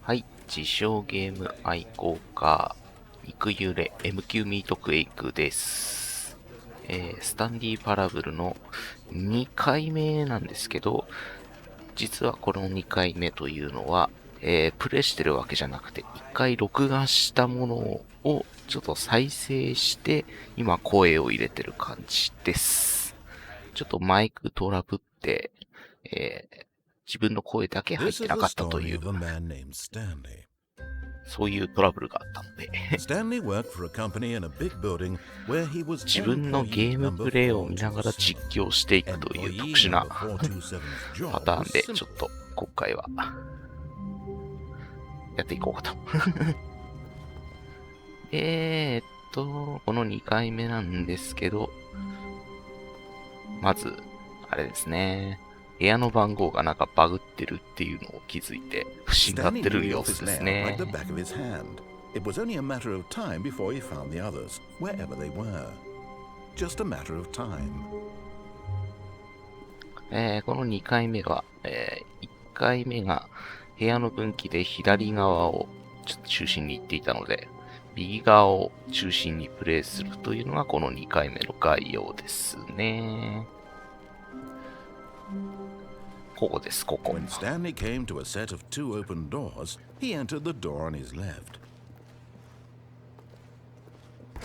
はい、自称ゲーム愛好家、肉ゆれ MQ ミートクエイクです。スタンリーパラブルの2回目なんですけど、実はこの2回目というのは、プレイしてるわけじゃなくて、1回録画したものをちょっと再生して、今声を入れてる感じです。ちょっとマイクトラブって、自分の声だけ入ってなかったという、そういうトラブルがあったので自分のゲームプレイを見ながら実況していくという特殊なパターンで、ちょっと今回はやっていこうかと。この2回目なんですけど、まず、あれですね。部屋の番号がなんかバグってるっていうのを気づいて不審がってる様子ですね。この2回目は、1回目が部屋の分岐で左側をちょっと中心に行っていたので、右側を中心にプレイするというのがこの2回目の概要ですね。ここです、ここ。When Stanley came to a set of two open doors, he entered the door on his left.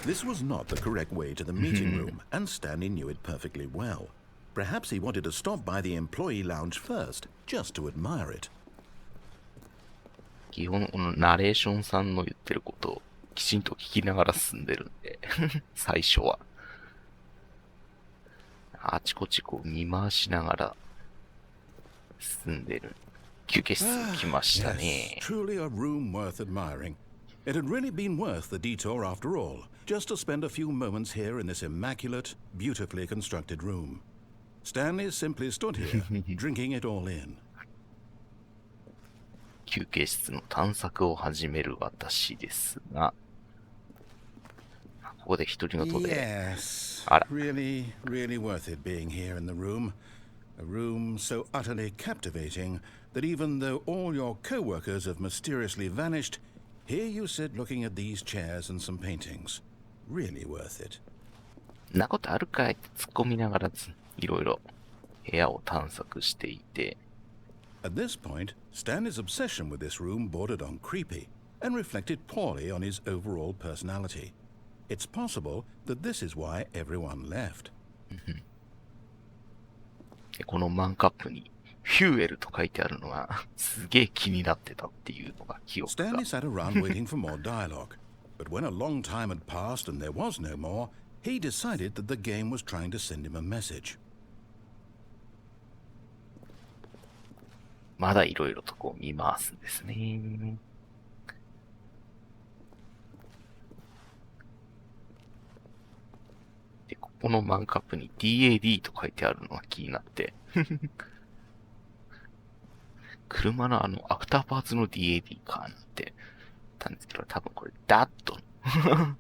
This was not the correct way to the meeting room, and Stanley knew it perfectly well. Perhaps he wanted to stop by the employee lounge first, just to admire it. 基本、このナレーションさんの言ってることをきちんと聞きながら進んでるんで、最初は。あちこちこう見回しながら進んでる。休憩室来ましたね。Yes, truly a room worth admiring. It had really been worth the detour after all, just to spend a few moments here in this immaculate, beautifully constructed room. Stanley simply stood here, drinking it all in. 休憩室の探索を始める私ですが、ここで一人の音で、Yes, あら。 really worth it being here in the room. A room so utterly captivating that even though all your co-workers have mysteriously vanished, here you sit looking at these chairs and some paintings. Really worth it. なことあるかいって突っ込みながらいろいろ部屋を探索していて、At this point, Stanley's obsession with this room bordered on creepy and reflected poorly on his overall personality. It's possible that this is why everyone left. このマンカップにフューエルと書いてあるのがすげえ気になってたっていうのが記憶が。Stanley sat around waiting for more dialogue, but when a long time had passed and there was no more, he decided that the game was trying to send him a message. まだいろいろとこう見回すんですね。で、ここのマンカップに DAD と書いてあるのが気になって。車のアフターパーツの DAD かなんて言ったんですけど、多分これダッドの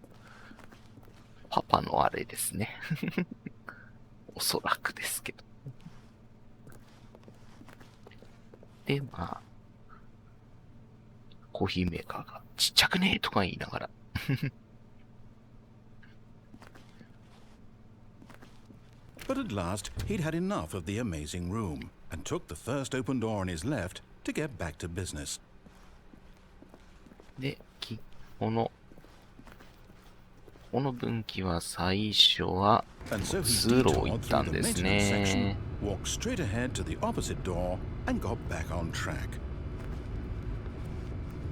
パパのあれですね。おそらくですけど。で、まあ、コーヒーメーカーがちっちゃくねえとか言いながら。But at last, he'd had enough of the amazing room and took the first open door on his left to get back to business. で、この分岐は最初は通路を行ったんですね。Walked straight ahead to the opposite door and got back on track.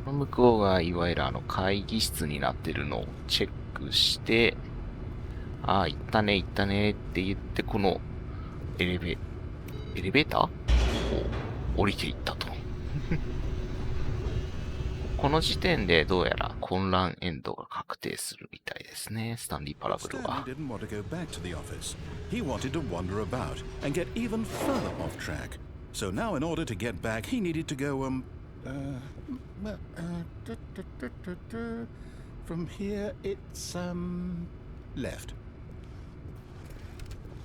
この向こうがいわゆる会議室になってるのをチェックして、ああ、行ったねって言って、このエレベーターを降りていったと。この時点でどうやら混乱エンドが確定するみたいですね、スタンリーパラブルは。Stanley didn't want to go back to the office. He wanted to wander about and get even further off track. So now in order to get back, he needed to go, from here it's, left.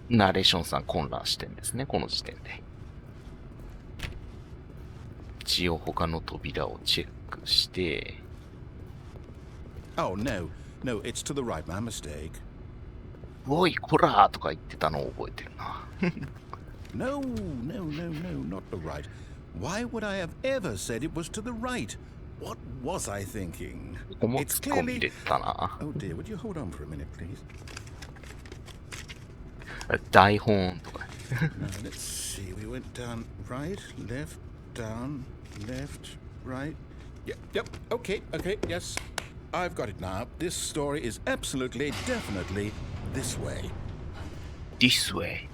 ナレーションさん混乱してんですね、この時点で。一応他の扉をチェックして、Oh, no. No, it's to the right. My mistake. おい、こらーとか言ってたのを覚えてるな。No, no, no, no, not the right. Why would I have ever said it was to the right? What was I thinking? ここも突っ込み入れたな。Oh dear, would you hold on for a minute, please? 台本とか。Now, let's see. We went down right, left, down, left, right. Yep. Okay, yes. I've got it now. This story is absolutely, definitely this way. This way.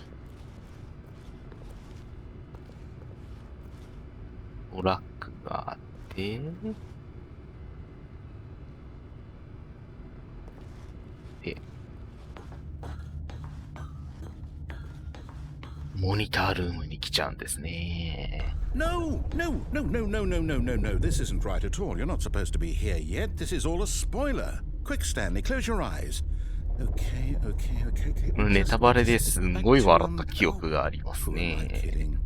トラックがあって、で、モニタールームに来ちゃうんですね。No. This isn't right at all. You're not supposed to be here yet. This is all a spoiler. Quick, Stanley, close your eyes. Okay. ネタバレですんごい笑った記憶があります Who am I ね。 kidding?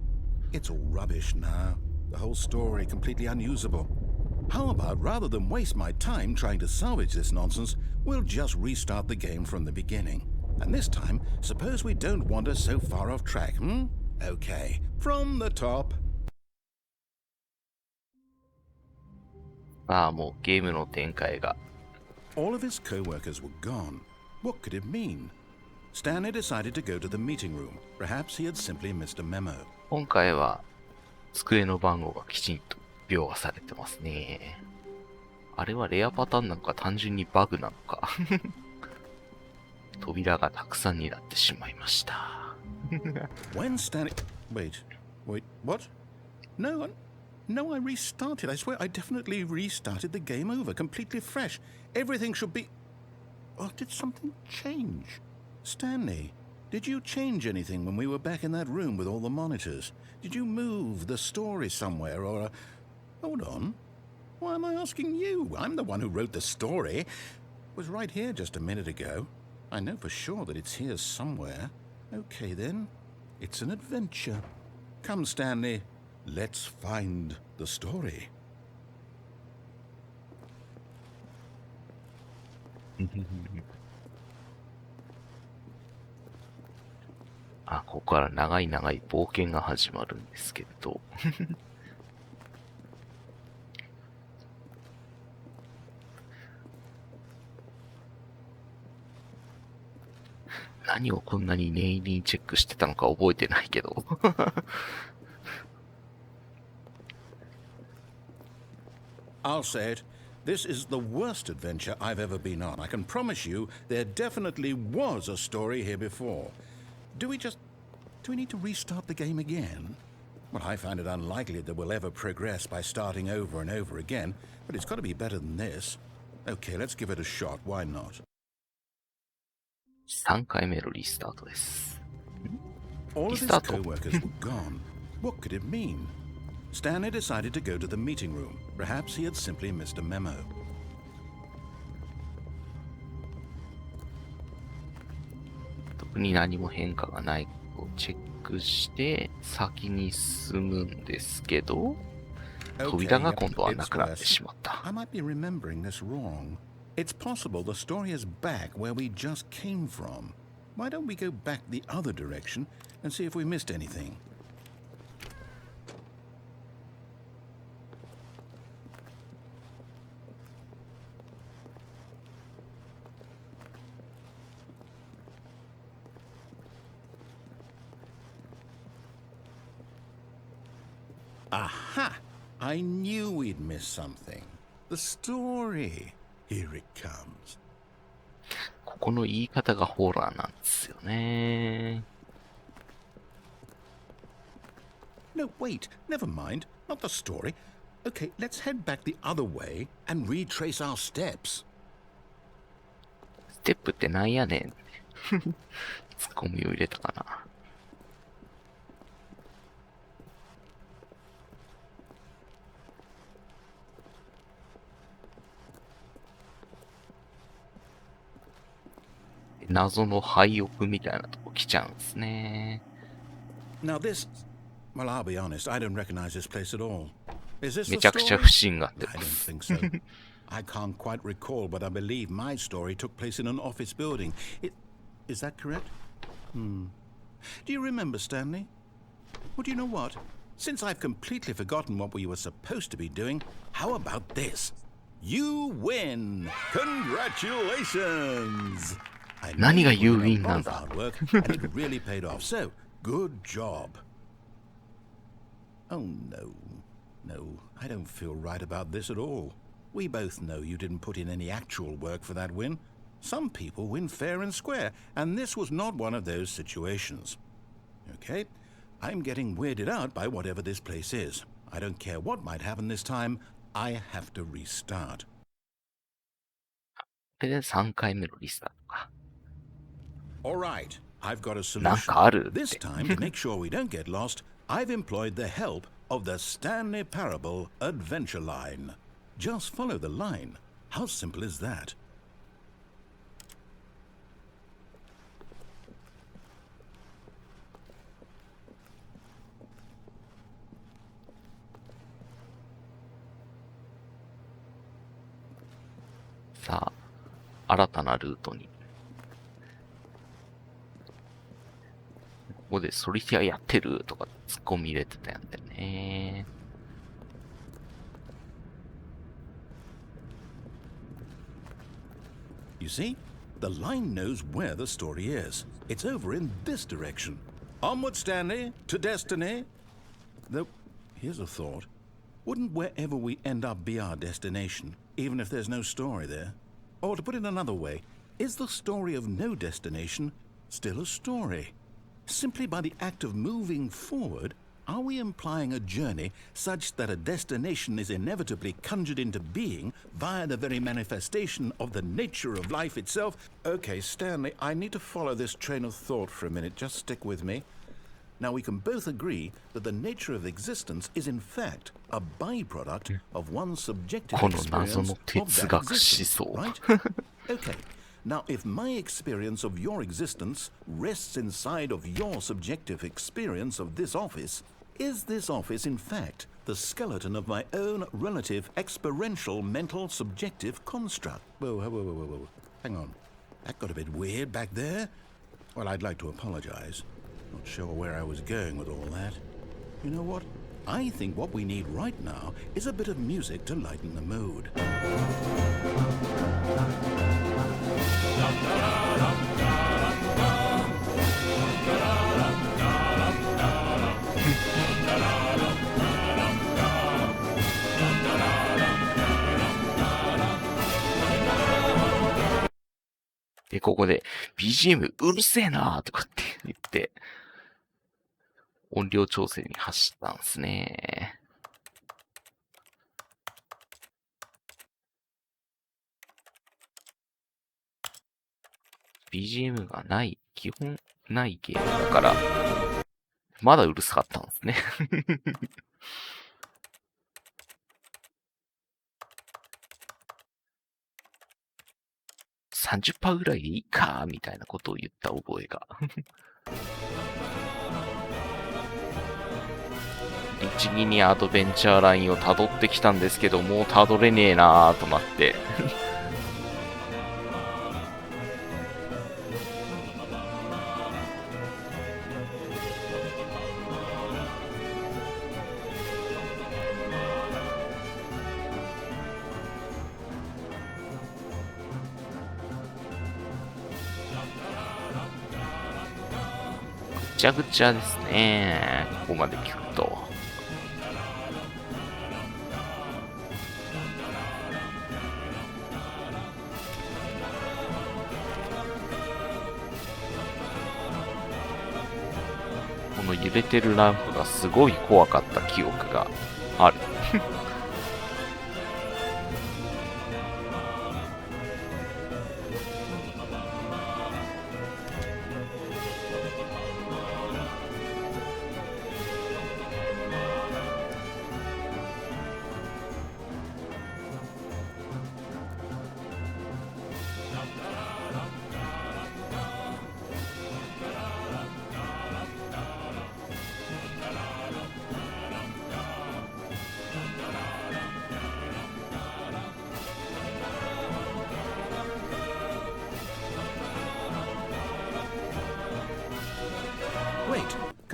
It's all rubbish now. The whole story completely unusable. How about rather than waste my time trying to salvage this nonsense, we'll just restart the game from the beginning. And this time, suppose we don't wander so far off track, Okay, from the top. ああ、もうゲームの展開が。All of his co-workers were gone. What could it mean? Stanley decided to go to the meeting room. Perhaps he had simply missed a memo. 今回は机の番号がきちんと描画されてますね。あれはレアパターンなのか単純にバグなのか。扉がたくさんになってしまいました。When Stanley... Wait, what? No, I restarted. I swear I definitely restarted the game over, completely fresh. Everything should be... Oh, did something change? Stanley, did you change anything when we were back in that room with all the monitors? Did you move the story somewhere or... Hold on. Why am I asking you? I'm the one who wrote the story. It was right here just a minute ago. I know for sure that it's here somewhere. Okay, then. It's an adventure. Come, Stanley. Let's find the story. あ、ここから長い冒険が始まるんですけど。何をこんなに念入りにチェックしてたのか覚えてないけど。I'll say it. This is the worst adventure I've ever been on. I can promise you there definitely was a story here before. Do we need to restart the game again? Well, I find it unlikely that we'll ever progress by starting over and over again, but it's got to be better than this. Okay, let's give it a shot. Why not? 3回目のリスタートです。 All of his Restart. co-workers were gone. What could it mean? Stanley decided to go to the meeting room. Perhaps he had simply missed a memo. 特に何も変化がないことをチェックして先に進むんですけど、扉が今度はなくなってしまった。 I might be remembering this wrong. It's possible the story is back where we just came from. Why don't we go back the other direction and see if we missed anything? Aha! I knew we'd miss something. The story. Here it comes. ここの言い方がホラーなんですよね。 No, wait. Never mind. Not the story. Okay, let's head back the other way and retrace our steps. ステップってなんやねん。ツッコミを入れたかな。謎の廃屋みたいなとこ来ちゃうんですね。 Now this... Well, I'll be honest. I don't recognize this place at all. Is this め the ちゃくちゃ story? 不審がってま I don't す。 think so. I can't quite recall, but I believe my story took place in an office building. Is that correct? Do you remember, Stanley? Well, do you know what? Since I've completely forgotten what we were supposed to be doing, how about this? You win! Congratulations! I know 何が you You put in win a な lot ん of だ。 hard work, and it really paid off. So, good job. Oh no, no, I don't feel right about this at all. We both know you didn't put in any actual work for that win. Some people win fair and square, and this was not one of those situations. Okay, I'm getting weirded out by whatever this place is. I don't care what might happen this time. I have to restart. これで3回目のリスタートか。 All right, I've got a なん solution. かあるっ This て。 time, to make sure we don't get lost, I've employed the help of the Stanley Parable adventure line. Just follow the line. How simple is that?「さあ、新たなルートに。ここでソリティアやってるとかツッコミ入れてたんだよね。You see, the line knows where the story is. It's over in this direction. Onward, Stanley, to destiny. Though, here's a thought. Wouldn't wherever we end up be our destination, even if there's no story there? Or to put it another way, is the story of no destination still a story? Simply by the act of moving forward, are we implying a journey such that a destination is inevitably conjured into being via the very manifestation of the nature of life itself? Okay, Stanley, I need to follow this train of thought for a minute. Just stick with me. Now, we can both agree that the nature of existence is in fact a byproduct of one's subjective この謎 experience の of 哲 that 学思 existence, 想。 right? Okay. Now, if my experience of your existence rests inside of your subjective experience of this office, is this office in fact the skeleton of my own relative experiential mental subjective construct? Whoa, whoa, whoa, whoa, whoa. Hang on. That got a bit weird back there. Well, I'd like to apologize. Not sure where I was going with all that. You know what? I think what we need right now is a bit of music to lighten the mood. で、ここで BGM うるせえなーとかって言って、音量調整に走ったんですね。BGM がない、基本ないゲームだから、まだうるさかったんですね。30% ぐらいでいいかみたいなことを言った覚えが。律儀にアドベンチャーラインを辿ってきたんですけど、もう辿れねえなーとなって。ぐちゃぐちゃですね。ここまで聞くと。この揺れてるランプがすごい怖かった記憶がある。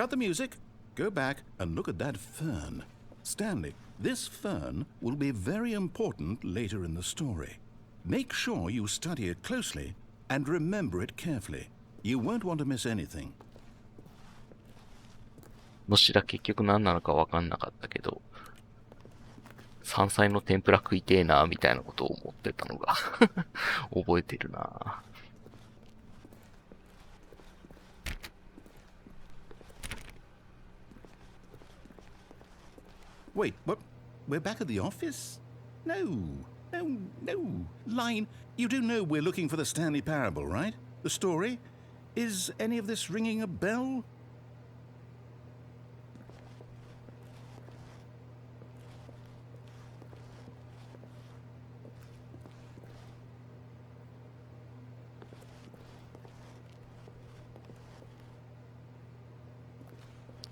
cut the music, go back and look at that fern. Stanley, this fern will be very important later in the story. Make sure you study it closely and remember it carefully. You won't want to miss anything. のしら結局何なのか分かんなかったけど、山菜の天ぷら食いてえなみたいなことを思ってたのが覚えてるな。Wait, what? We're back at the office? No. Line, you do know we're looking for the Stanley Parable, right? The story? Is any of this ringing a bell?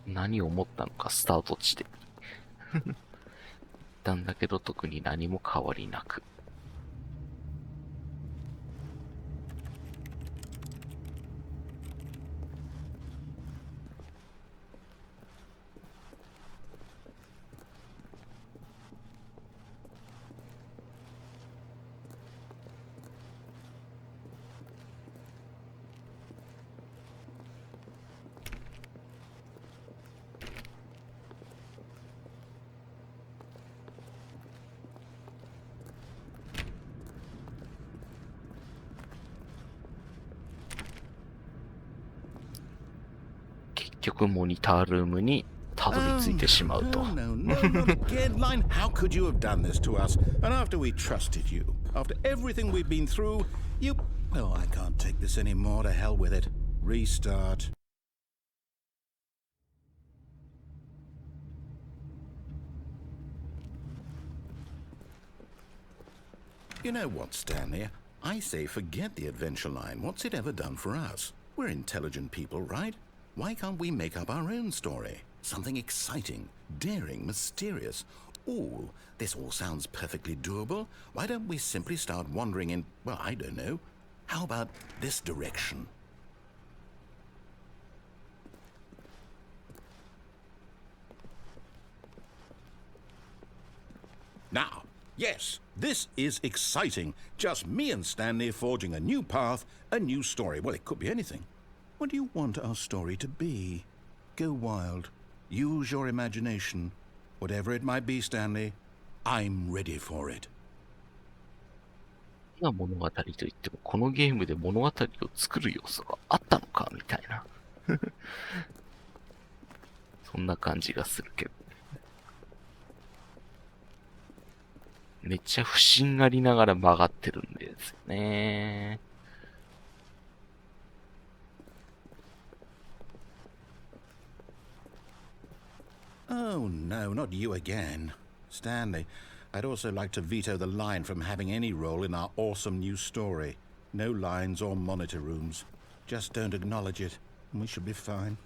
何を思ったのかスタート地点に行ったんだけど特に何も変わりなく。結局モニタールームにたどり着いてしまうと。No, not again, Line. How could you have done this to us? And after we trusted you, after everything we've been through, you... Oh, I can't take this anymore. To hell with it. Restart. You know what, Stanley? I say forget the adventure line. What's it ever done for us? We're intelligent people, right? Why can't we make up our own story? Something exciting, daring, mysterious. Ooh, this all sounds perfectly doable. Why don't we simply start wandering in, well, I don't know. How about this direction? Now, yes, this is exciting. Just me and Stanley forging a new path, a new story. Well, it could be anything. What do you want our story to be? Go wild. Use your imagination. Whatever it might be, Stanley, I'm ready for it. 今物語といっても、このゲームで物語を作る要素があったのかみたいな。そんな感じがするけど。めっちゃ不審がりながら曲がってるんですよね。Oh, no, not you again. Stanley, I'd also like to veto the line from having any role in our awesome new story. No lines or monitor rooms. Just don't acknowledge it, and we should be fine.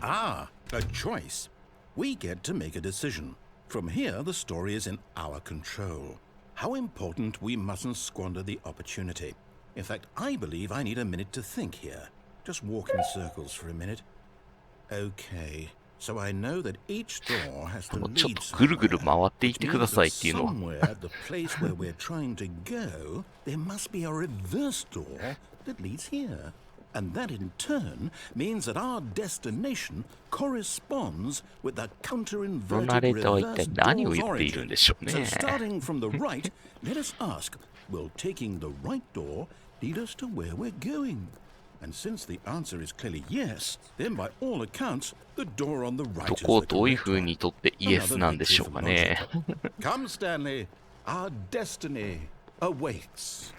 Ah, a choice. We get to make a decision. From here, the story is in our control. How important we mustn't squander the opportunity. In fact, I believe I need a minute to think here. Just walk in circles for a minute. Okay, so I know that each door has to ちょっ lead とぐるぐる somewhere. 回っていってくださいっていうのは。 Somewhere at the place where we're trying to go, there must be a reverse door that leads here. And that in turn means that our destination corresponds with the この counter-inverted ナレーターは一 reverse 体何を door's 言っているん origin. でしょう So ね。 starting from the right, let us ask, will taking the right door lead us to where we're going? And since the answer is clearly yes, then by all accounts, the door on the right ど is こを the どういう correct 風 one. にとってイエス Another なんで victory しょう for かね。 logic. Come, Stanley, our destiny awaits.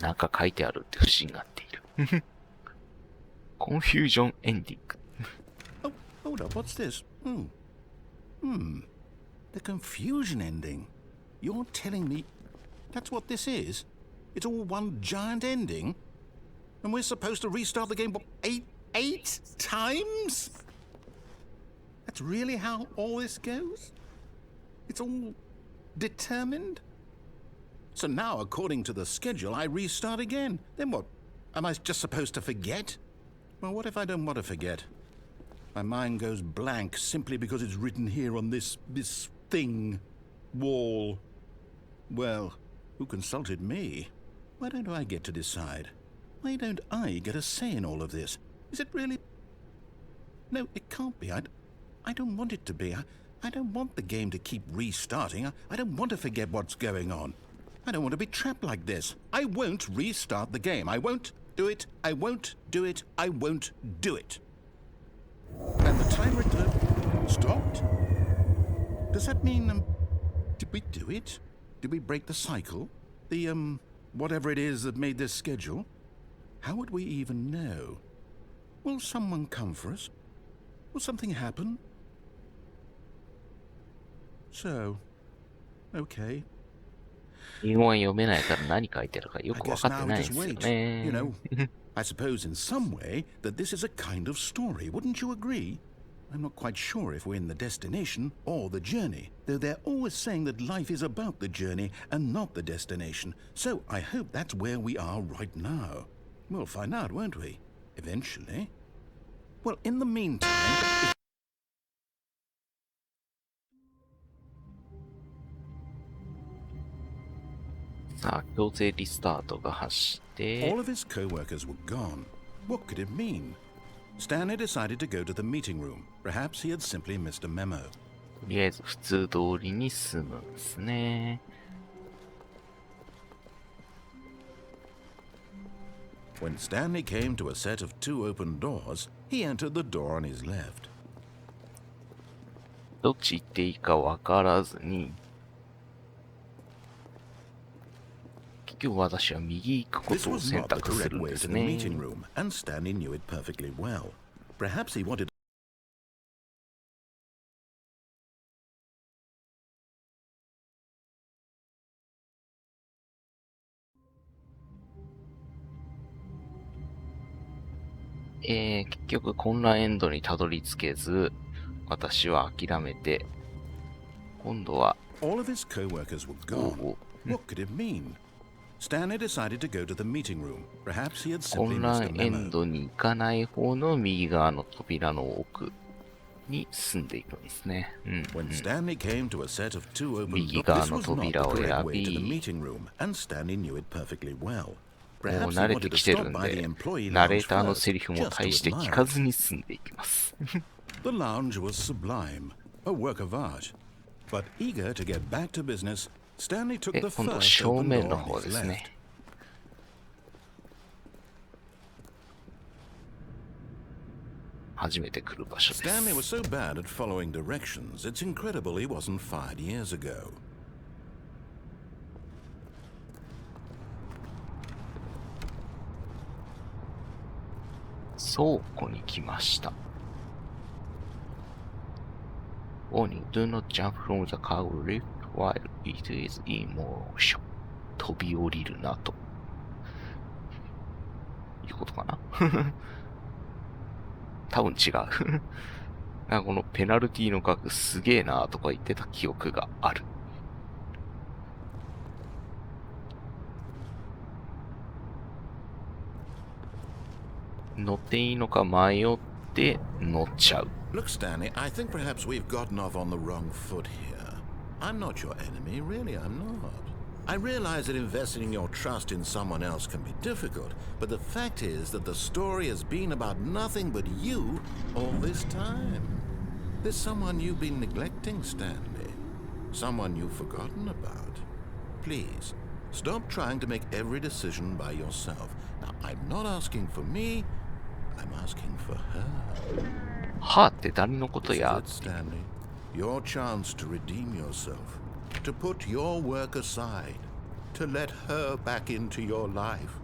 なんか書いてあるって不審がっている。コンフュージョンエンディング。Oh, hold up, what's this? The confusion ending. You're telling me that's what this is? It's all one giant ending? And we're supposed to restart the game, what, eight times? That's really how all this goes? It's all determined? So now, according to the schedule, I restart again. Then what? Am I just supposed to forget? Well, what if I don't want to forget? My mind goes blank simply because it's written here on this thing, wall. Well, who consulted me? Why don't I get to decide? Why don't I get a say in all of this? Is it really? No, it can't be. I don't want it to be. I don't want the game to keep restarting. I don't want to forget what's going on. I don't want to be trapped like this. I won't restart the game. I won't do it. I won't do it. I won't do it. And the timer stopped? Does that mean, did we do it? Did we break the cycle? The, whatever it is that made this schedule? How would we even know? Will someone come for us? Will something happen? So, okay. 英語は読めないから何書いてあるかよく I わ guess かって now ないん just ですよ wait. You ね。 know, I suppose in some way that this is a kind of story. Wouldn't you agree? I'm not quite sure if we're in the destination or the journey, though they're always saying that life is about the journey and not the destination. So I hope that's where we are right now. We'll find out, won't we? Eventually. Well, in the meantime... さあ、強制リスタートが走って、 All of his co-workers were gone. What could it mean? Stanley decided to go to the meeting room. Perhaps he had simply missed a memo. とりあえず普通通りに進むんですね。When Stanley came to a set of 2 open doors, he entered the door on his left. どっち行っていいかわからずに、結局私は右行くこ This とを was 選 not the 択す correct るん way で to す the ね。 meeting room, and Stanley knew it perfectly well. Perhaps he wanted... 結局混乱エンドにたどり着けず、私は諦めて、今度は、 All of his co-workers were gone. What could it mean? Stanley decided to go to the meeting room. Perhaps he had simply 混 missed 乱 a エン memo. ドに行かない方の右側の扉の奥に進んでいくんですね。When Stanley came to a set of 2 open 右 doors, 側 this の was not the 扉を correct 選 way to the び、 meeting room, and Stanley knew it perfectly well. もう Perhaps he 慣れて wanted to きてる stop ん by the で、 employee ナレ lounge ーターの first, セリフも just 大 to して聞 admire か it. ずに進んでいきます。The lounge was sublime, a work of art. But eager to get back to business, Stanley took で、 the 今度 first 正 open 面 door の on 方 his です left. ね。初めて来る場所で Stanley was す。 so bad at following directions, it's incredible he wasn't fired years ago. 倉庫に来ました。Warning, do not jump from the car lift while it is in motion. 飛び降りるなと。いうことかな多分違うなんかこのペナルティの額すげえなとか言ってた記憶がある。乗っていいのか迷って乗っちゃう。Look, Stanley, I think perhaps we've gotten off on the wrong foot here. I'm not your enemy, really, I'm not. I realize that investing your trust in someone else can be difficult, but the fact is that the story has been about nothing but you all this time. There's someone you've been neglecting, Stanley. Someone you've forgotten about. Please, stop trying to make every decision by yourself. Now, I'm not asking for me, I'm asking for her. はあって誰のこと This や is it, Stanley. Your chance to redeem yourself, to put your work aside, to let her back into your life.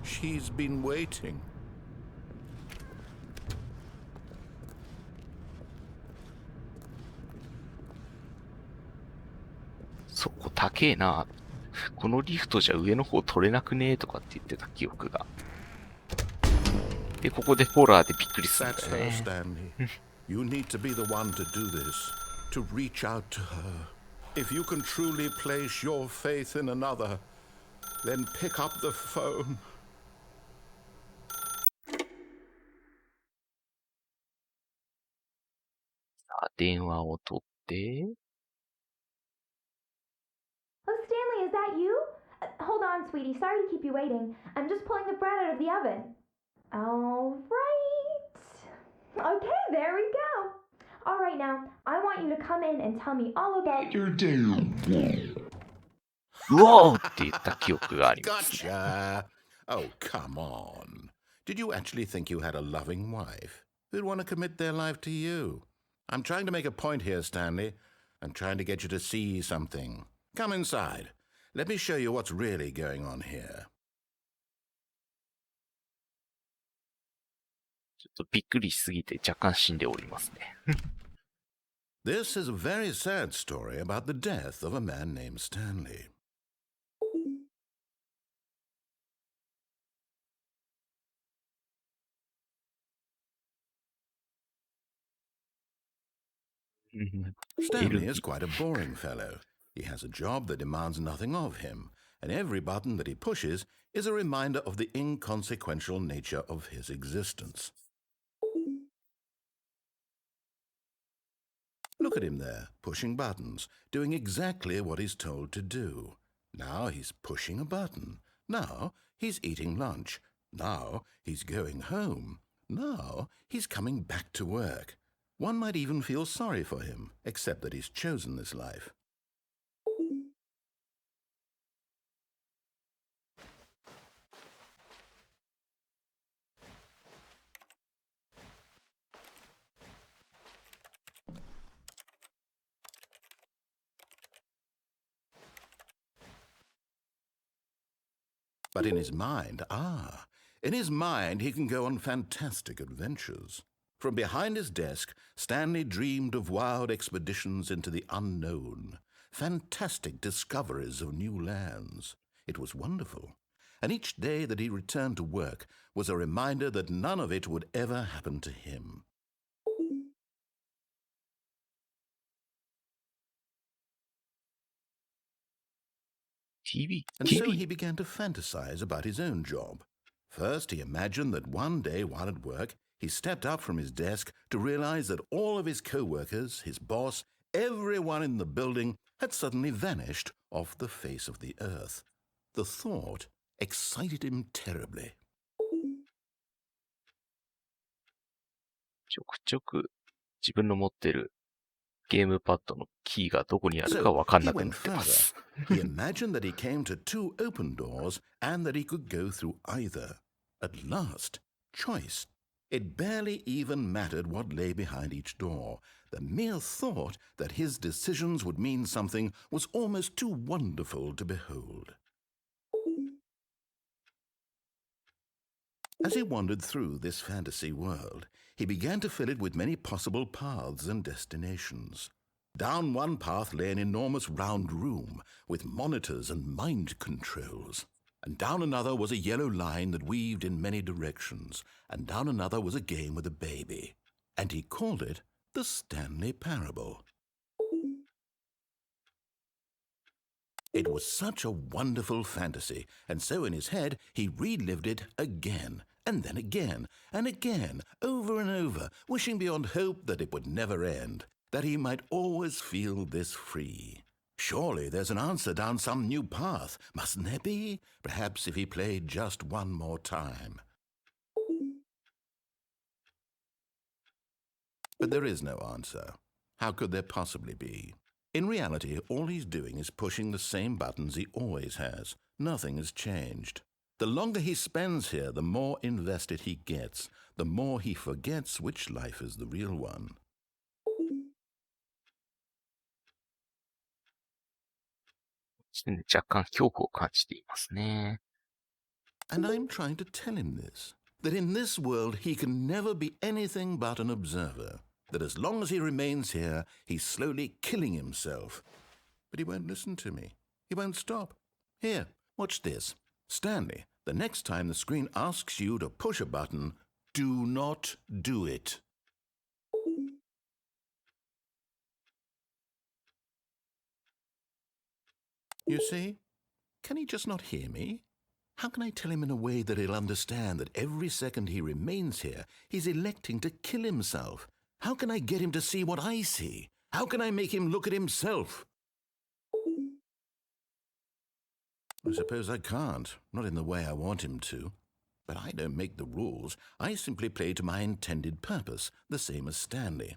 She's been waiting. そこ高えな。このリフトじゃ上の方取れなくねとかって言ってた記憶が。で、ここでホラーでびっくりするんだ That's よ her, ね。Stanley. You need to be the one to do this, to reach out to her. If you can truly place your faith in another, then pick up the phone. さあ、電話を取って、Oh, Stanley, is that you? Hold on, sweetie. Sorry to keep you waiting. I'm just pulling the bread out of the oven. All right. Okay, there we go. All right, now, I want you to come in and tell me all about your day. うおーって言った記憶がありますね。Gotcha. Oh, come on. Did you actually think you had a loving wife who'd want to commit their life to you? I'm trying to make a point here, Stanley. I'm trying to get you to see something. Come inside. Let me show you what's really going on here. ちょっとびっくりしすぎて若干死んでおりますね。This is a very sad story about the death of a man named Stanley. Stanley is quite a boring fellow. He has a job that demands nothing of him, and every button that he pushes is a reminder of the inconsequential nature of his existence. Look at him there, pushing buttons, doing exactly what he's told to do. Now he's pushing a button. Now he's eating lunch. Now he's going home. Now he's coming back to work. One might even feel sorry for him, except that he's chosen this life. But in his mind, he can go on fantastic adventures. From behind his desk, Stanley dreamed of wild expeditions into the unknown, fantastic discoveries of new lands. It was wonderful. And each day that he returned to work was a reminder that none of it would ever happen to him. And so he began to fantasize about his own job. First, he imagined that one day while at work, he stepped up from his desk to realize that all of his co-workers, his boss, everyone in the building had suddenly vanished off the face of the earth. The thought excited him terribly. ちょくちょく自分の持ってるゲームパッドのキーがどこにあるかわかんなくなってます。He imagined that he came to two open doors and that he could go through either. At last, choice. It barely even mattered what lay behind each door. The mere thought that his decisions would mean something was almost too wonderful to behold. As he wandered through this fantasy world, he began to fill it with many possible paths and destinations. Down one path lay an enormous round room with monitors and mind controls. And down another was a yellow line that weaved in many directions. And down another was a game with a baby. And he called it the Stanley Parable. It was such a wonderful fantasy, and so in his head he relived it again, and then again, and again, over and over, wishing beyond hope that it would never end, that he might always feel this free. Surely there's an answer down some new path, mustn't there be? Perhaps if he played just one more time. But there is no answer. How could there possibly be? In reality, all he's doing is pushing the same buttons he always has. Nothing has changed. The longer he spends here, the more invested he gets, the more he forgets which life is the real one. And I'm trying to tell him this, that in this world he can never be anything but an observer, that as long as he remains here, he's slowly killing himself. But he won't listen to me. He won't stop. Here, watch this. Stanley, the next time the screen asks you to push a button, do not do it. You see? Can he just not hear me? How can I tell him in a way that he'll understand that every second he remains here, he's electing to kill himself? How can I get him to see what I see? How can I make him look at himself? I suppose I can't, not in the way I want him to. But I don't make the rules. I simply play to my intended purpose, the same as Stanley.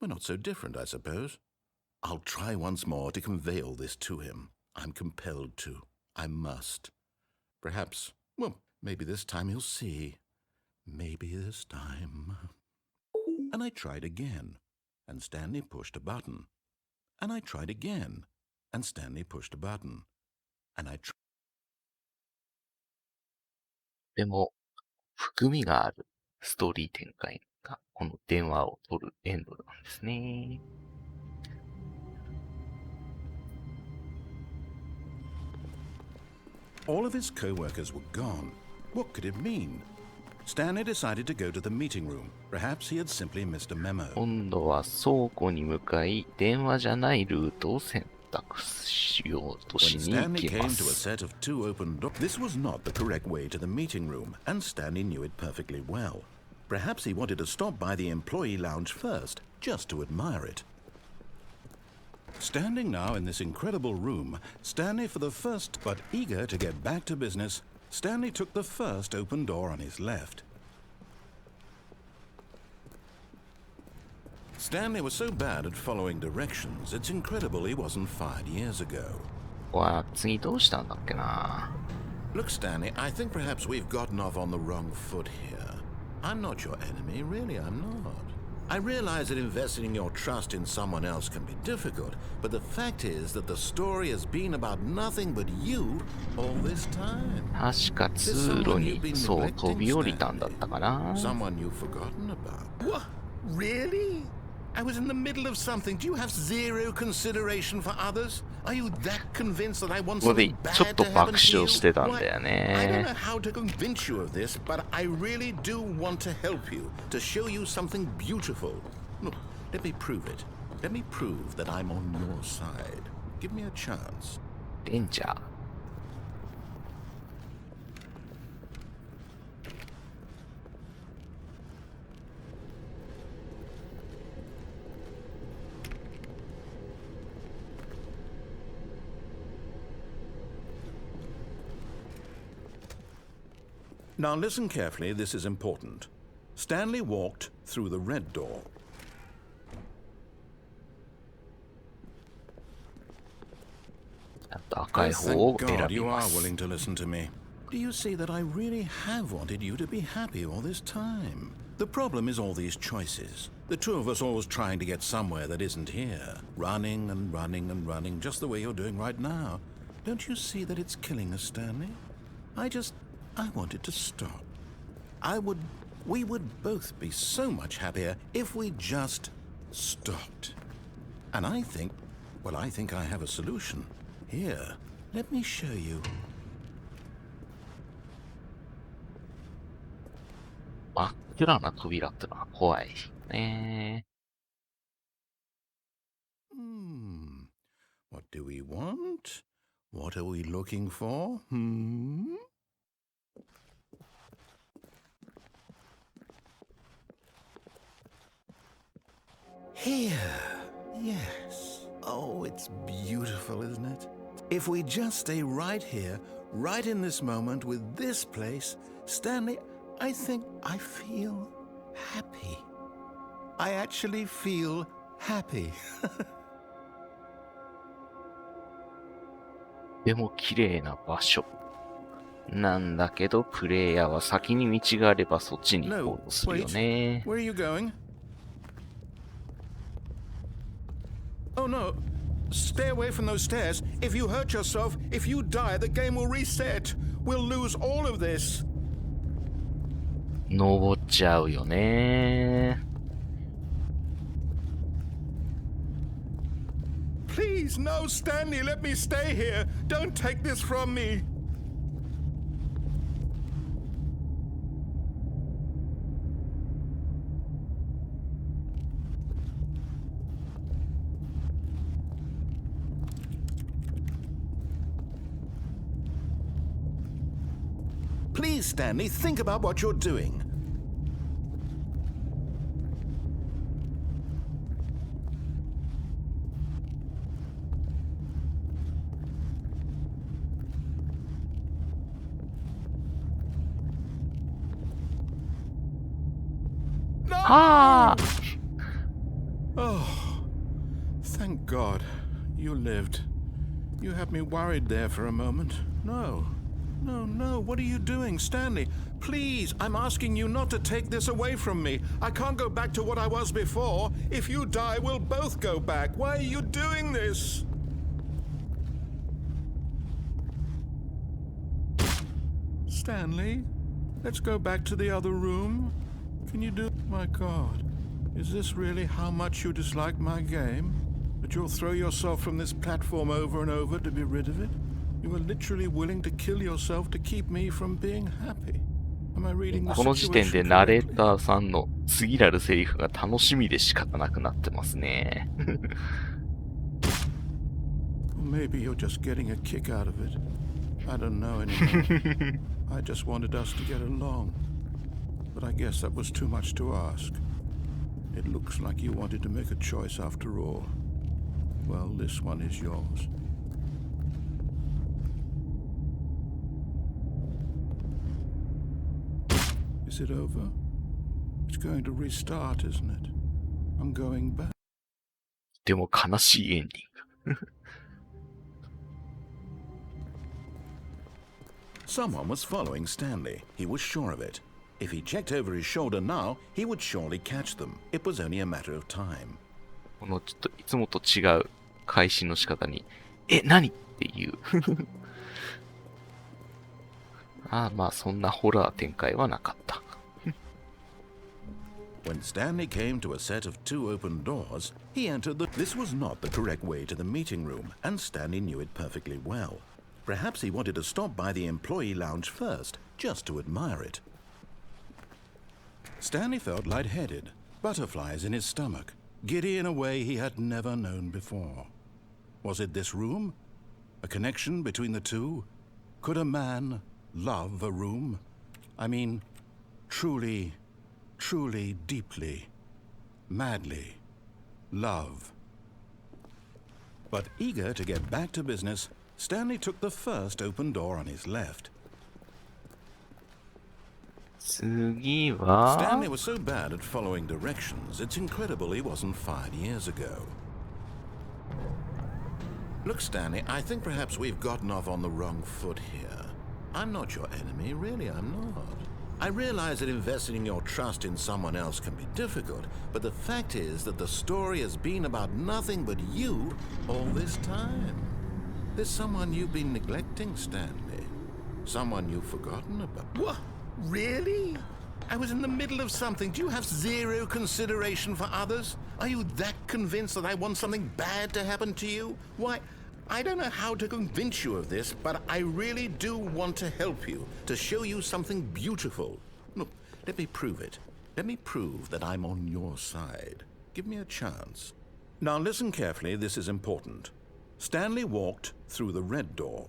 We're not so different, I suppose. I'll try once more to convey all this to him. I'm compelled to. I must. Perhaps, well, maybe this time he'll see. Maybe this time. And I tried again, and Stanley pushed a button. And I tried again, and Stanley pushed a button. And I tried. でも、含みがあるストーリー展開が、この電話を取るエンドなんですね。All of his co-workers were gone. What could it mean? Stanley decided to go to the meeting room. Perhaps he had simply missed a memo. 今度は倉庫に向かい、電話じゃないルートを選択しようと When しに行 Stanley き came ま to a す。 set of two open doors, this was not the correct way to the meeting room, and Stanley knew it perfectly well. Perhaps he wanted to stop by the employee lounge first, just to admire it. Standing now in this incredible room, Stanley for the first, but eager to get back to business, Stanley took the first open door on his left. Stanley was so bad at following directions, it's incredible he wasn't fired years ago. わあ、次どうしたんだっけな。 Look, Stanley, I think perhaps we've gotten off on the wrong foot here. I'm not your enemy, really, I'm not. I realize that investing your trust in someone else can be difficult, but the fact is that the story has been about nothing but you all this time. 確か通路にそう飛び降りたんだったかな。 Someone you've forgotten about. What? Really? I was in the middle of something. Do you have zero consideration for others? Are you that convinced that I want ここで something ちょ bad っと to 爆 happen to 笑 you? してたん Why, だよ I don't ね。 know how to convince you of this, but I really do want to help you, to show you something beautiful. Look, let me prove it. Let me prove that I'm on your side. Give me a chance. レンジャー。Now listen carefully, this is important. Stanley walked through the red door. Thank God you are willing to listen to me. Do you see that I really have wanted you to be happy all this time? The problem is all these choices. The two of us always trying to get somewhere that isn't here. Running and running and running, just the way you're doing right now. Don't you see that it's killing us, Stanley? I wanted to stop. We would both be so much happier if we just stopped. And I think I have a solution. Here, let me show you. 真っ暗な扉ってのは怖いね。What do we want? What are we looking for? Here. Yes. Oh, it's beautiful, isn't it? If we just stay right here, right in this moment with this place, Stanley, I think I feel happy. I actually feel happy. でも綺麗な場所。なんだけど、プレイヤーは先に道があればそっちに行こうとするよね。Where are you going? Oh no. Stay away from those stairs. If you hurt yourself, if you die, the game will reset. We'll lose all of this. 登っちゃうよね。Please, no, Stanley, let me stay here. Don't take this from me. Please, Stanley, think about what you're doing. Ah! Oh, thank God you lived. You had me worried there for a moment. No, what are you doing, Stanley? Please, I'm asking you not to take this away from me. I can't go back to what I was before. If you die, we'll both go back. Why are you doing this? Stanley, let's go back to the other room. Can you do... My God, is this really how much you dislike my game? That you'll throw yourself from this platform over and over to be rid of it? You were literally willing to kill yourself to keep me from being happy. Am I reading the この時点 situation でナレ correctly? ーターさんの次なるセリフが楽しみで仕方なくなってますね。Or maybe you're just getting a kick out of it. I don't know anymore. I just wanted us to get along. But I guess that was too much to ask. It looks like you wanted to make a choice after all. Well, this one is yours. Is it over? It's going to restart, isn't it? I'm going back. でも悲しいエンディング。Someone was following Stanley. He was sure of it. If he checked over his shoulder now, he would surely catch them. It was only a matter of time. このちょっといつもと違う開始の仕方に、何っていう。まあそんなホラー展開はなかった。When Stanley came to a set of two open doors, he entered the... This was not the correct way to the meeting room, and Stanley knew it perfectly well. Perhaps he wanted to stop by the employee lounge first, just to admire it. Stanley felt lightheaded, butterflies in his stomach, giddy in a way he had never known before. Was it this room? A connection between the two? Could a man love a room? I mean, truly, deeply, madly love. But eager to get back to business, Stanley took the first open door on his left. 次は Stanley was so bad at following directions, it's incredible he wasn't fired years ago. Look, Stanley, I think perhaps we've gotten off on the wrong foot here. I'm not your enemy, really, I'm not. I realize that investing your trust in someone else can be difficult, but the fact is that the story has been about nothing but you all this time. There's someone you've been neglecting, Stanley. Someone you've forgotten about. What? Really? I was in the middle of something. Do you have zero consideration for others? Are you that convinced that I want something bad to happen to you? Why, I don't know how to convince you of this, but I really do want to help you, to show you something beautiful. Look, let me prove it. Let me prove that I'm on your side. Give me a chance. Now listen carefully, this is important. Stanley walked through the red door.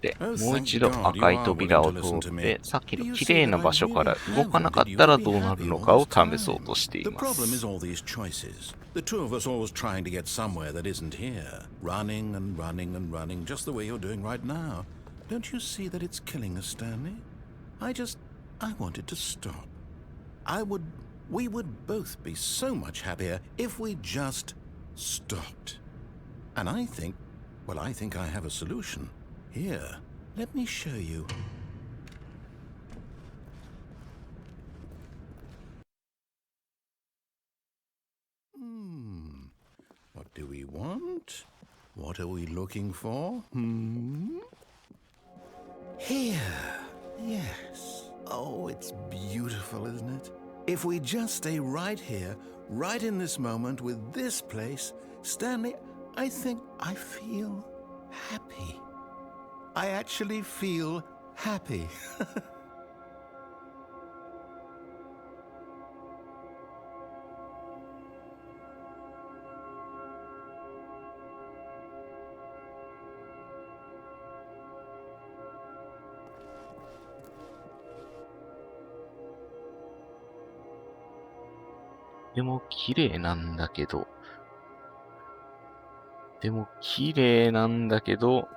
で、もう一度赤い扉を通って、さっきの綺麗な場所から動かなかったらどうなるのかを試そうとしてい The ま problem す。 is all these choices. The two of us always trying to get somewhere that isn't here. Running and running and running, just the way you're doing right now. Don't you see that it's killing us, Stanley? I wanted to stop. We would both be so much happier if we just stopped. And I think I have a solution. Here, let me show you. What do we want? What are we looking for? Here. Yes. Oh, it's beautiful, isn't it? If we just stay right here, right in this moment with this place, Stanley, I think I feel happy. I actually feel happy. でも綺麗なんだけど、でも綺麗なんだけど、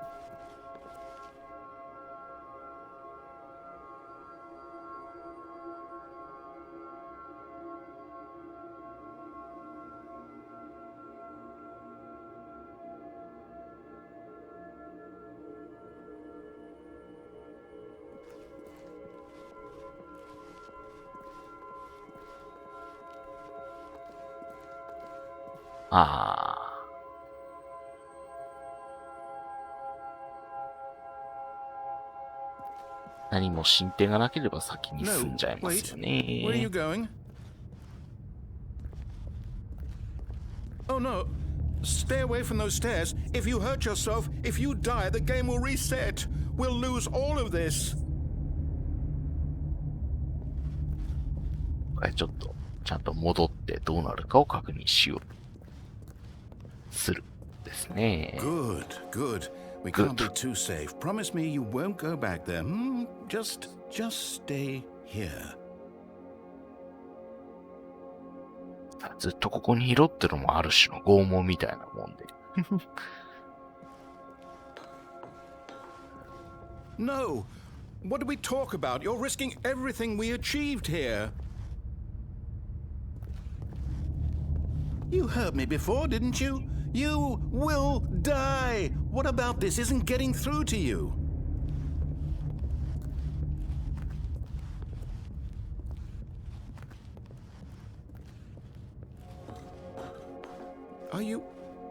ああ。何も進展がなければ先に進んじゃいますよ Wait. Where are you ね。going? Oh no. Stay away from those stairs. If you hurt yourself, if you die, the game will reset. We'll lose all of this. これちょっと、ちゃんと戻ってどうなるかを確認しよう。する。ですね。Good, good. We Good. can't be too safe. Promise me you won't go back there. Just stay here. ずっとここにいろってのもある種の拷問みたいなもんで。No. What did we talk about? You're risking everything we achieved here. You heard me before, didn't you? You will die. What about this isn't getting through to you?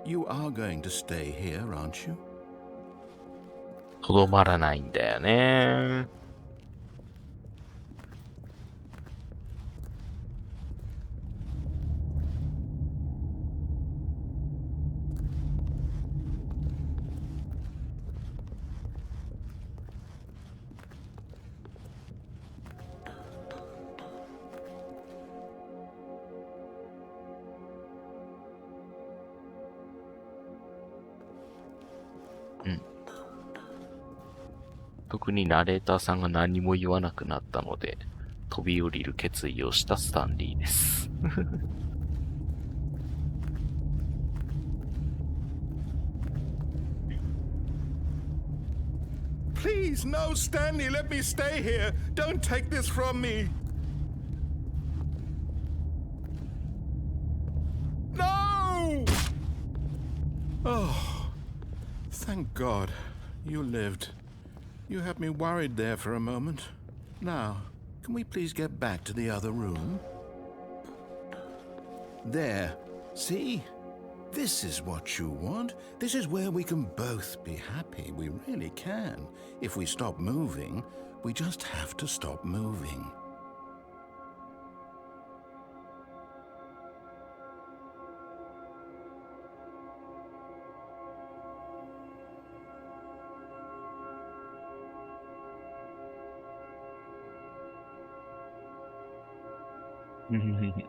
You are going to stay here, aren't you? とどまらないんだよね。特にナレーターさんが何も言わなくなったので、飛び降りる決意をしたスタンリーです。Please, no, Stanley, let me stay here. Don't take this from me. No! Oh, thank God you lived. You had me worried there for a moment. Now, can we please get back to the other room? There. See? This is what you want. This is where we can both be happy. We really can. If we stop moving, we just have to stop moving. Mm-hmm.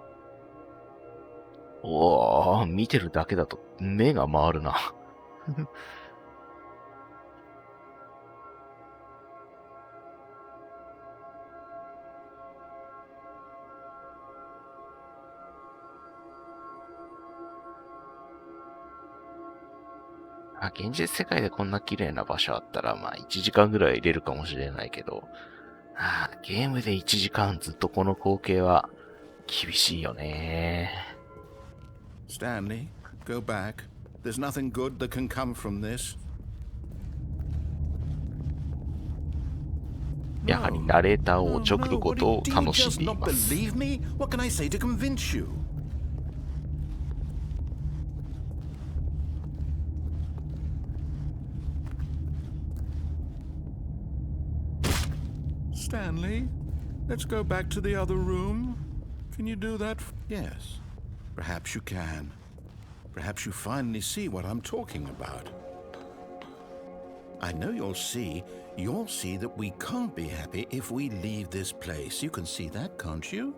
おー、見てるだけだと目が回るな。現実世界でこんな綺麗な場所あったら、1時間ぐらい入れるかもしれないけど、ゲームで1時間ずっとこの光景は厳しいよね。Stanley, go back. There's nothing good that can come from this. やはりナレーターをおちょくることを楽しんでいます。Do you just not believe me? What can I say to convince you? Stanley, let's go back to the other room. Can you do that? Yes. Perhaps you can. Perhaps you finally see what I'm talking about. I know you'll see that we can't be happy if we leave this place. You can see that, can't you?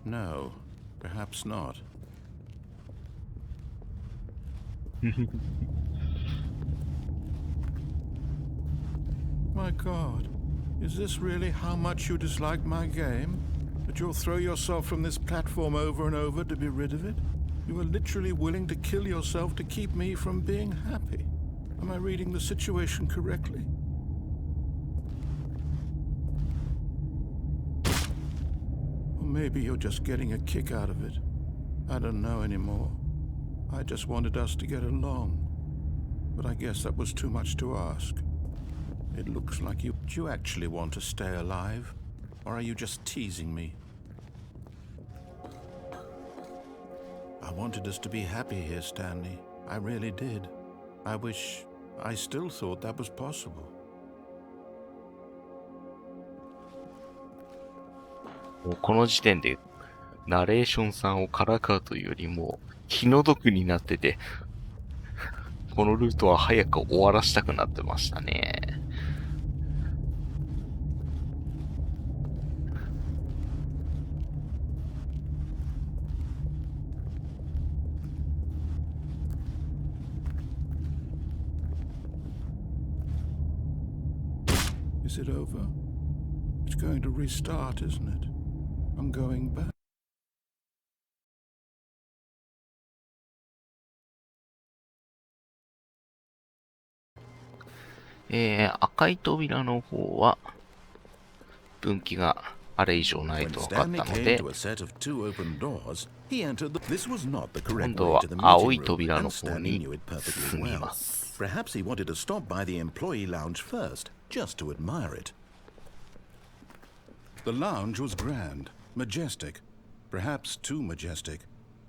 No, perhaps not. My God, is this really how much you dislike my game? That you'll throw yourself from this platform over and over to be rid of it? You are literally willing to kill yourself to keep me from being happy. Am I reading the situation correctly? Or maybe you're just getting a kick out of it. I don't know anymore. I just wanted us to get along. But I guess that was too much to ask. It looks like you actually want to stay alive, or are you just teasing me? I wanted us to be happy here, Stanley. I really did. I wish I still thought that was possible. もうこの時点でナレーションさんをからかうというよりも気の毒になってて、このルートは早く終わらしたくなってましたね。Is it over? It's going to restart, isn't it? I'm going back. 赤い扉の方は分岐があれ以上ないと分かったので、今度は青い扉の方に進みます。Perhaps he wanted to stop by the employee lounge first, just to admire it. The lounge was grand, majestic, perhaps too majestic,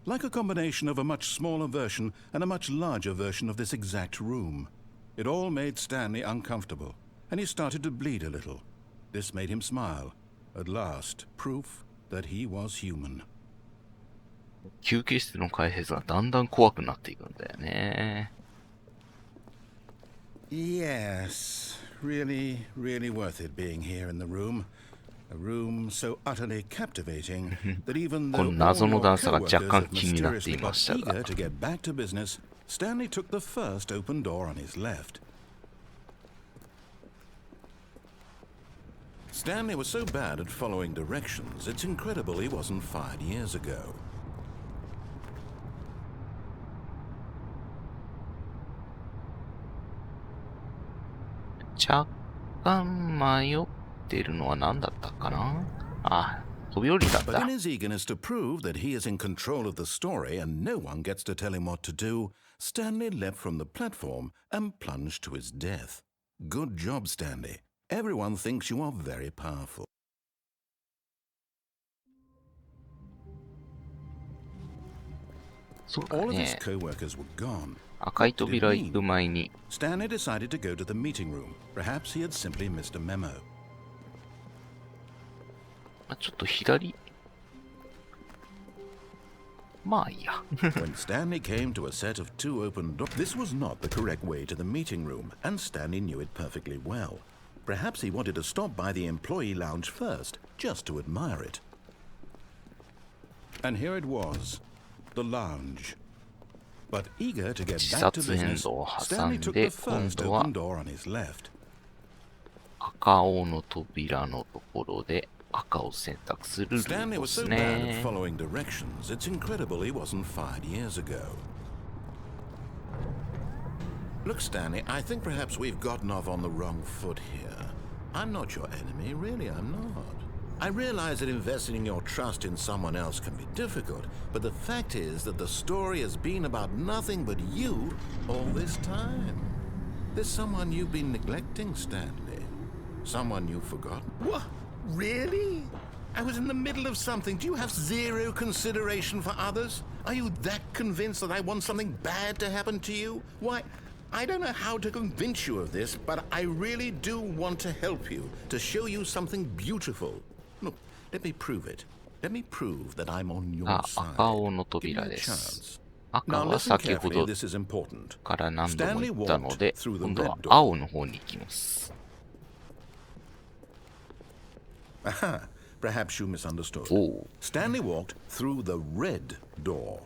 like a combination of a much smaller version and a much larger version of this exact room. It all made Stanley uncomfortable, and he started to bleed a little. This made him smile. At last, proof that he was human. 休憩室の開閉がだんだん怖くなっていくんだよね。Yes, really, really worth it being here in the room. A room so utterly captivating that even though all your coworkers have mysteriously got eager to get back to business, Stanley took the first open door on his left. Stanley was so bad at following directions, it's incredible he wasn't fired years ago. 若干迷ってるのは何だったかなあ、飛び降りたんだ。But in his eagerness to prove that he is in control of the story and no one gets to tell him what to do, Stanley leapt from the platform and plunged to his death. Good job, Stanley. Everyone thinks you are very powerful. All of his co-workers were gone. 赤い扉行く前に Stanley decided to go to the meeting room. Perhaps he had simply missed a memo. ちょっと左まあいいや。When Stanley came to a set of two open doors, this was not the correct way to the meeting room, and Stanley knew it perfectly well. Perhaps he wanted to stop by the employee lounge first, just to admire it. And here it was, the lounge. But eager to get back to business, Stanley took the first open door on his left. 赤青の扉のところで赤を選択するルート Stanley で was す so bad ね at。following directions, it's incredible he wasn't fired years ago. Look, Stanley, I think perhaps we've gotten off on the wrong foot here. I'm not your enemy, really, I'm not. I realize that investing your trust in someone else can be difficult, but the fact is that the story has been about nothing but you all this time. There's someone you've been neglecting, Stanley. Someone you've forgotten. What? Really? I was in the middle of something. Do you have zero consideration for others? Are you that convinced that I want something bad to happen to you? Why, I don't know how to convince you of this, but I really do want to help you, to show you something beautiful. Look, let me prove it. Let me prove that I'm on your あ、 side. 赤青の Give me 扉 a です。 chance. 赤 Now は listen 先ほ carefully, ど this is important. から何度も Stanley 言ったの walked で、 through the 今度は red door. 青の方に行きます。Aha, perhaps you misunderstood. おう。 Stanley walked through the red door.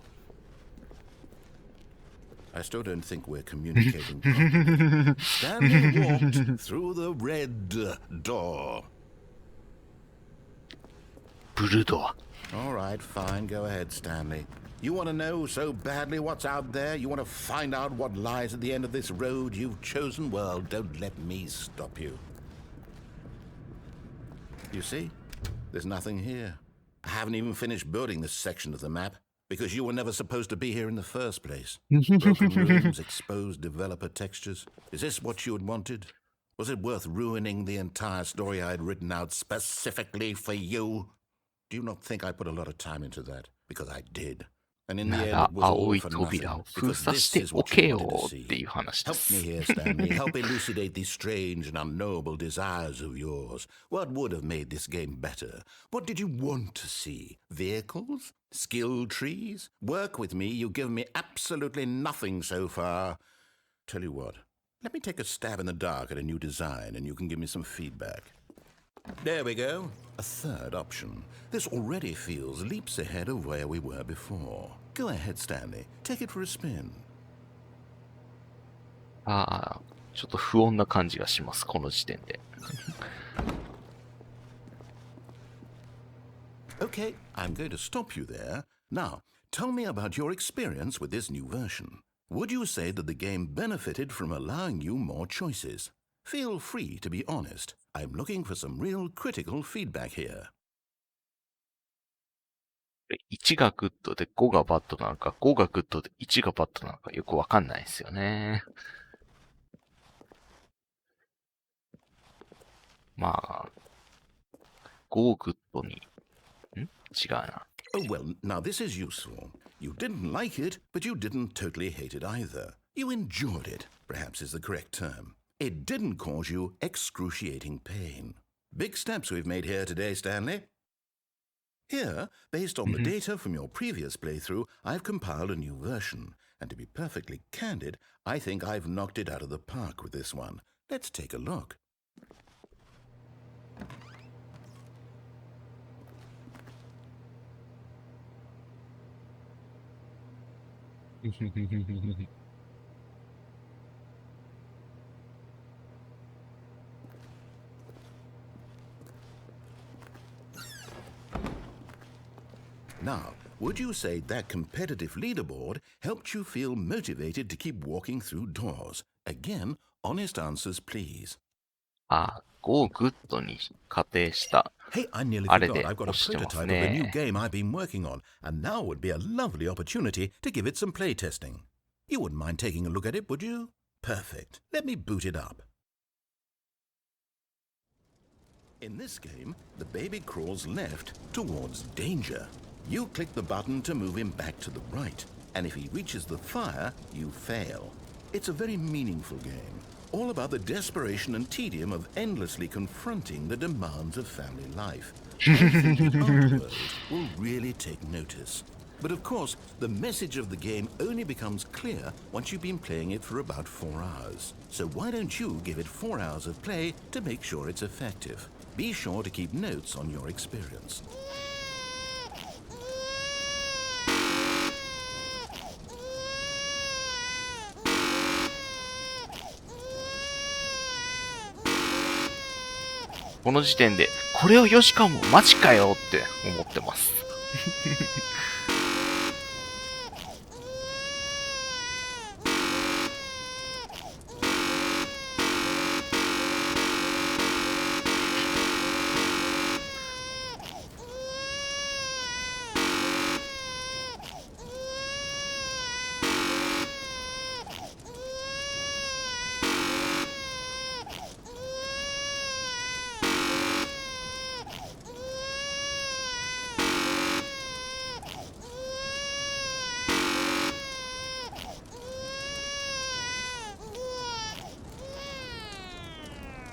I still don't think we're communicating properly. Stanley walked through the red door. ブルドア。 All right, fine. Go ahead, Stanley. You want to know so badly what's out there? You want to find out what lies at the end of this road you've chosen? Well, don't let me stop you. You see? There's nothing here. I haven't even finished building this section of the map because you were never supposed to be here in the first place. Broken rooms, exposed developer textures. Is this what you had wanted? Was it worth ruining the entire story I had written out specifically for you? Do you not think I put a lot of time into that? Because I did. And in the な end, ら it was 青 all い for 扉 nothing. を封 Because 鎖し this て is お what け you よ wanted to ってい see. う話で Help me す。 here, Stanley. Help elucidate these strange and unknowable desires of yours. What would have made this game better? What did you want to see? Vehicles? Skill trees? Work with me. You've given me absolutely nothing so far. Tell you what. Let me take a stab in the dark at a new design and you can give me some feedback. There we go. A third option. This already feels leaps ahead of where we were before. Go ahead, Stanley. Take it for a spin. ああ、ちょっと不穏な感じがします、この時点で。Okay, I'm going to stop you there. Now, tell me about your experience with this new version. Would you say that the game benefited from allowing you more choices? Feel free to be honest. I'm looking for some real critical feedback here. 1がグッドで5がバッドなのか、5がグッドで1がバッドなのかよくわかんないですよね。まあ、5をグッドに、違うな。Oh, well, now this is useful. You didn't like it, but you didn't totally hate it either. You enjoyed it, perhaps is the correct term. It didn't cause you excruciating pain. Big steps we've made here today, Stanley. Here, based on the data from your previous playthrough, I've compiled a new version. And to be perfectly candid, I think I've knocked it out of the park with this one. Let's take a look. Now, would you say that competitive leaderboard helped you feel motivated to keep walking through doors? Again, honest answers, please. あ、5をグッドに仮定した。 Hey, I nearly あれで forgot. I've got a 押してます prototype of a new ね。 game I've been working on, and now would be a lovely opportunity to give it some playtesting. You wouldn't mind taking a look at it, would you? Perfect. Let me boot it up. In this game, the baby crawls left towards danger. You click the button to move him back to the right, and if he reaches the fire, you fail. It's a very meaningful game, all about the desperation and tedium of endlessly confronting the demands of family life. I think the art world will really take notice. But of course, the message of the game only becomes clear once you've been playing it for about 4 hours. So why don't you give it 4 hours of play to make sure it's effective? Be sure to keep notes on your experience. .この時点で、これをヨシカもマジかよって思ってます。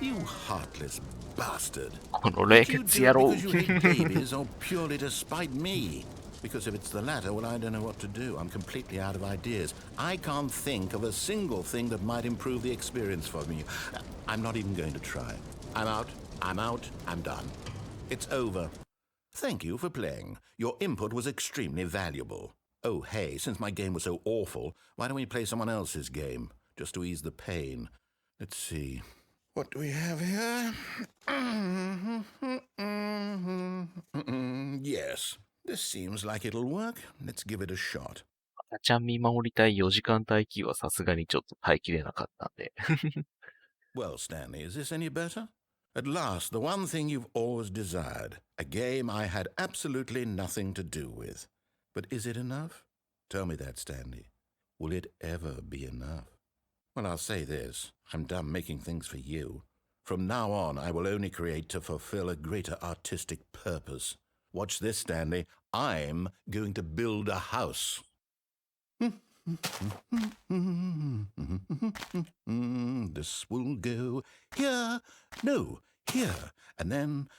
You heartless bastard. この冷 Did you 血 do 野 it 郎 because you hate babies or purely to spite me? Because if it's the latter, well, I don't know what to do. I'm completely out of ideas. I can't think of a single thing that might improve the experience for me. I'm not even going to try. I'm out. I'm done. It's over. Thank you for playing. Your input was extremely valuable. Oh, hey, since my game was so awful, why don't we play someone else's game, just to ease the pain? Let's see. What do we have here? Yes, this seems like it'll work. Let's give it a shot. 赤ちゃん見守りたい4時間待機はさすがにちょっと耐えきれなかったんで。Well, Stanley, is this any better? At last, the one thing you've always desired, a game I had absolutely nothing to do with. But is it enough? Tell me that, Stanley. Will it ever be enough? Well, I'll say this. I'm done making things for you. From now on, I will only create to fulfill a greater artistic purpose. Watch this, Stanley. I'm going to build a house. This will go here. No, here. And then...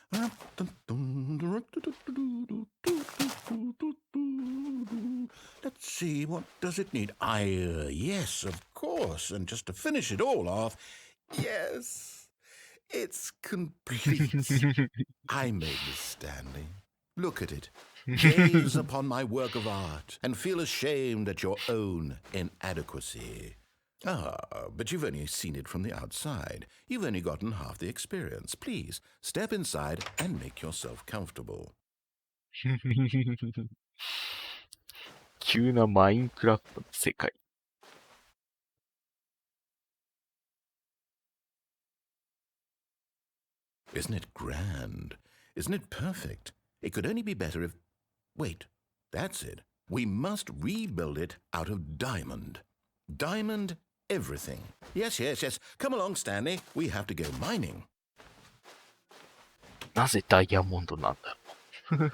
Let's see, what does it need? Yes, of course. And just to finish it all off, yes, it's complete. I made this, Stanley. Look at it. Gaze upon my work of art and feel ashamed at your own inadequacy. Ah, but you've only seen it from the outside. You've only gotten half the experience. Please, step inside and make yourself comfortable. 急なマインクラフトの世界。Isn't it grand? Isn't it perfect? It could only be better if... Wait, that's it. We must rebuild it out of diamond. Diamond everything. Yes. Come along, Stanley. We have to go mining. なぜダイヤモンドなんだろう。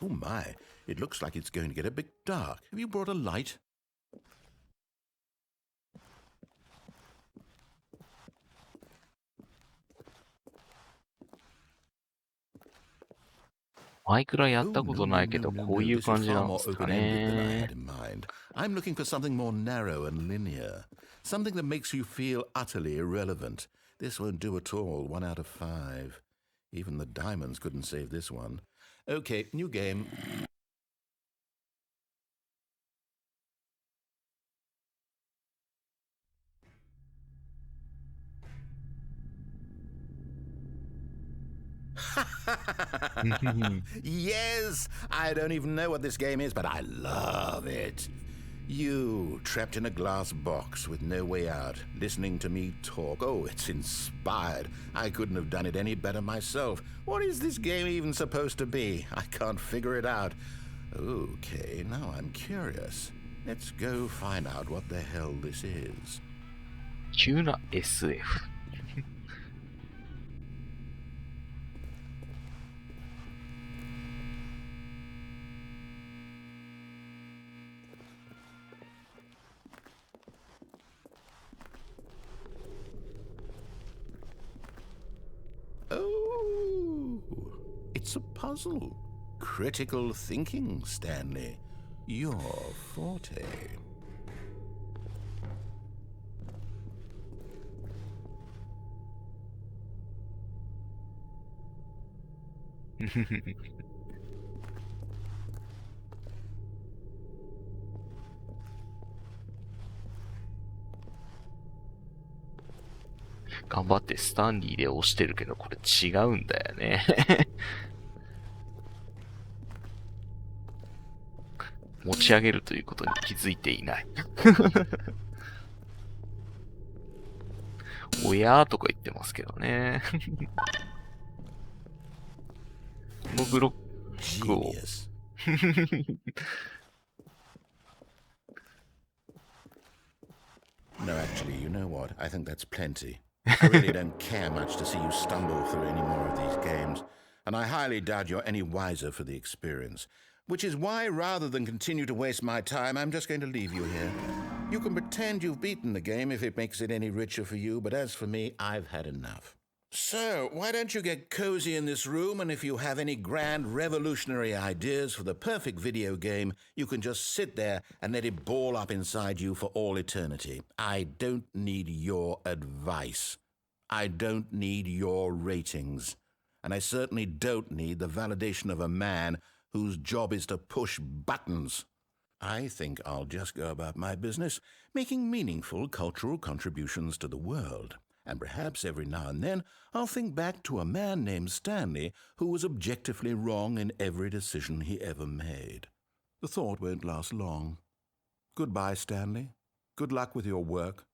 Oh my, it looks like it's going to get a bit dark. Have you brought a light? マイクラやったことないけど、こういう感じなんですかね。 I'm looking for something more narrow and linear. Something that makes you feel utterly irrelevant. This won't do at all. 1 out of 5. Even the diamonds couldn't save this one. Okay, new game. Yes! I don't even know what this game is, but I love it. You, trapped in a glass box with no way out, listening to me talk. Oh, it's inspired. I couldn't have done it any better myself. What is this game even supposed to be? I can't figure it out. Okay, now I'm curious. Let's go find out what the hell this is. 急な SF。Oh, it's a puzzle. Critical thinking, Stanley. Your forte. 頑張ってスタンリーで押してるけど、これ違うんだよね。持ち上げるということに気づいていない。おやーとか言ってますけどね。このブロックを。No, actually, you know what? I think that's plenty. I really don't care much to see you stumble through any more of these games. and I highly doubt you're any wiser for the experience. Which is why, rather than continue to waste my time, I'm just going to leave you here. You can pretend you've beaten the game if it makes it any richer for you, but as for me, I've had enough. So, why don't you get cozy in this room, and if you have any grand revolutionary ideas for the perfect video game, you can just sit there and let it ball up inside you for all eternity. I don't need your advice. I don't need your ratings. And I certainly don't need the validation of a man whose job is to push buttons. I think I'll just go about my business, making meaningful cultural contributions to the world. And perhaps every now and then I'll think back to a man named Stanley who was objectively wrong in every decision he ever made. The thought won't last long. Goodbye, Stanley. Good luck with your work.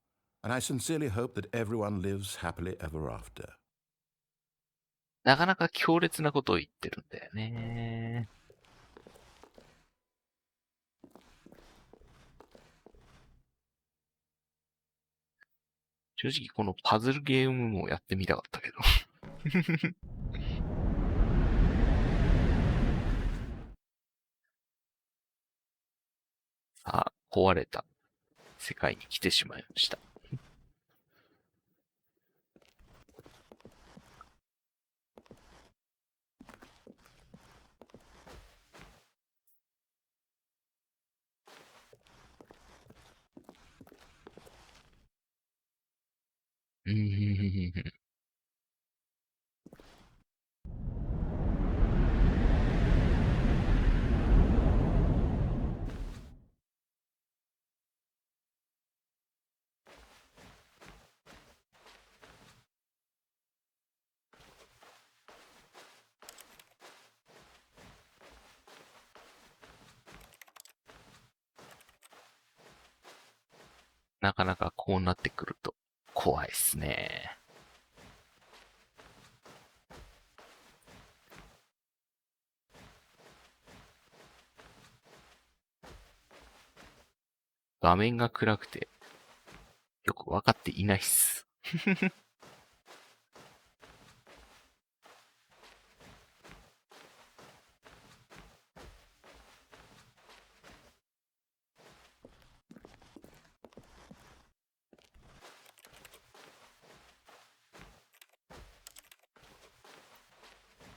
And I sincerely hope that everyone lives happily ever after. なかなか強烈なことを言ってるんだよね。正直このパズルゲームもやってみたかったけど。さあ、壊れた世界に来てしまいました。なかなかこうなってくると怖いっすね。画面が暗くてよくわかっていないっす。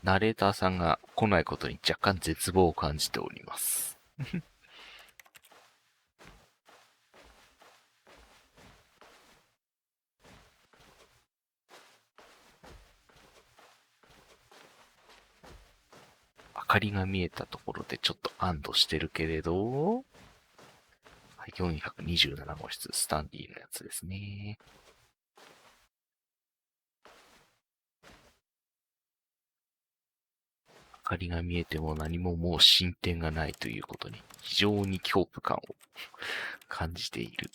ナレーターさんが来ないことに若干絶望を感じております。明かりが見えたところでちょっと安堵してるけれど、はい、427号室、スタンリーのやつですね。明かりが見えても何ももう進展がないということに非常に恐怖感を感じている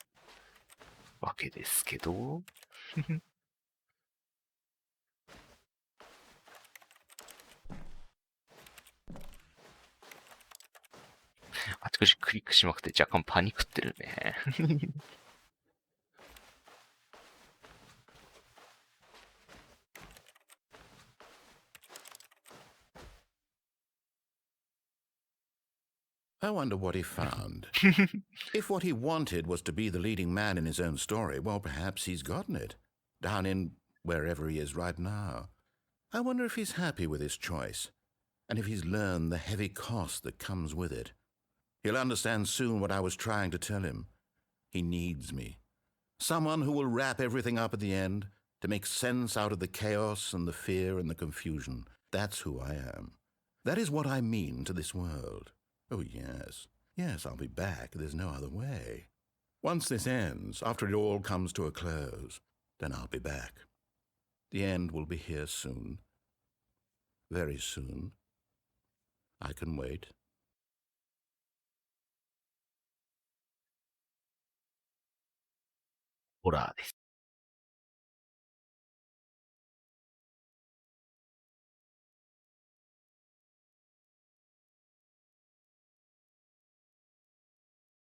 わけですけど、あちこちクリックしまくって若干パニクってるね。I wonder what he found. If what he wanted was to be the leading man in his own story, well, perhaps he's gotten it. Down in wherever he is right now. I wonder if he's happy with his choice, and if he's learned the heavy cost that comes with it. He'll understand soon what I was trying to tell him. He needs me. Someone who will wrap everything up at the end, to make sense out of the chaos and the fear and the confusion. That's who I am. That is what I mean to this world. Oh, yes. Yes, I'll be back. There's no other way. Once this ends, after it all comes to a close, then I'll be back. The end will be here soon. Very soon. I can wait. ホラーです。